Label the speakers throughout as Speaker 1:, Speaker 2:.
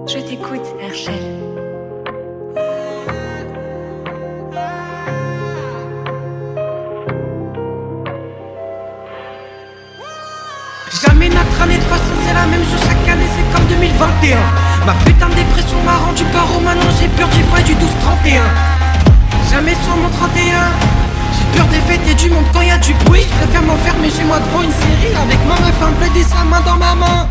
Speaker 1: Je t'écoute, Herschel.
Speaker 2: Jamais notre année de façon c'est la même chose chaque année, c'est comme 2021. Ma putain de dépression m'a rendu paro, maintenant j'ai peur du froid du 12-31. Jamais sur mon 31. J'ai peur des fêtes et du monde quand y a du bruit. Je préfère m'enfermer chez moi devant une série avec ma meuf, un plaid et sa main dans ma main.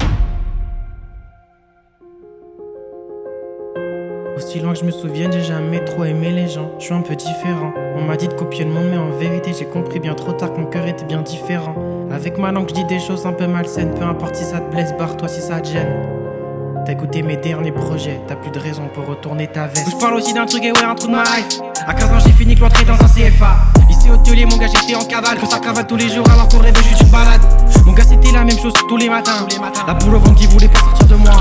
Speaker 2: Aussi loin que je me souvienne, j'ai jamais trop aimé les gens. Je suis un peu différent. On m'a dit de copier le monde, mais en vérité, j'ai compris bien trop tard que mon cœur était bien différent. Avec ma langue, je dis des choses un peu malsaines. Peu importe si ça te blesse, barre-toi si ça te gêne. T'as écouté mes derniers projets, t'as plus de raison pour retourner ta veste. Je parle aussi d'un truc et ouais, un trou de ma life. À 15 ans, j'ai fini cloîtré dans un CFA. Ici au télé, mon gars, j'étais en cavale. Que ça cravate tous les jours alors qu'on rêve juste une balade. Mon gars, c'était la même chose tous les matins. La boule au ventre qui voulait pas sortir de moi.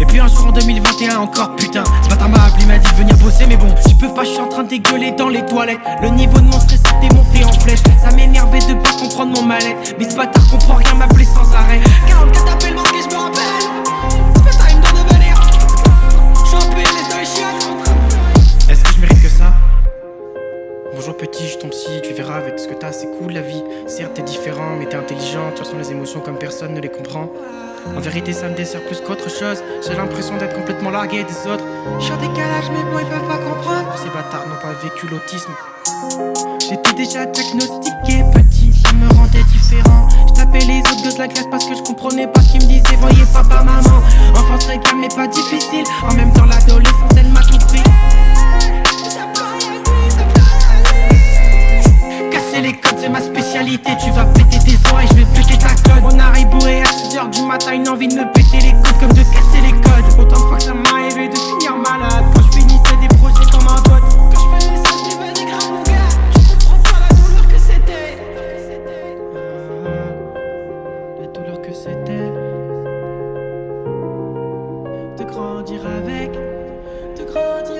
Speaker 2: Et puis un jour en 2021, encore putain. Ce matin m'a appelé, m'a dit de venir bosser, mais bon, je peux pas, je suis en train de dégueuler dans les toilettes. Le niveau de mon stress était monté en flèche. Ça m'énervait de pas comprendre mon mal-être. Mais ce bâtard comprend rien, m'appeler sans arrêt. 44 appels manqués, je me rappelle. Est-ce que je mérite que ça? Bonjour petit, je tombe si tu verras avec ce que t'as, c'est cool la vie. Certes t'es différent mais t'es intelligent, tu ressens les émotions comme personne ne les comprend. En vérité ça me dessert plus qu'autre chose. J'ai l'impression d'être complètement largué des autres. Je suis en décalage mais bon ils peuvent pas comprendre. Ces bâtards n'ont pas vécu l'autisme. J'étais déjà diagnostiqué petit, ça me rendait différent. Je tapais les autres gosses de la classe parce que je comprenais pas ce qu'ils me disaient. Voyez papa, maman, enfance régale mais pas difficile. En même temps l'adolescence elle m'a tout pris. Casser les codes c'est ma spécialité. Tu vas péter tes oreilles, je vais péter ta code. On arrive bourré à 6h du matin, une envie de me péter les codes comme de casser les codes. Autant de fois que ça m'arrivait de finir malade. Quand je finissais des projets comme un pote. Quand je faisais ça je devenais grave mon gars. Tu comprends pas la douleur que c'était. La douleur que c'était de grandir avec, de grandir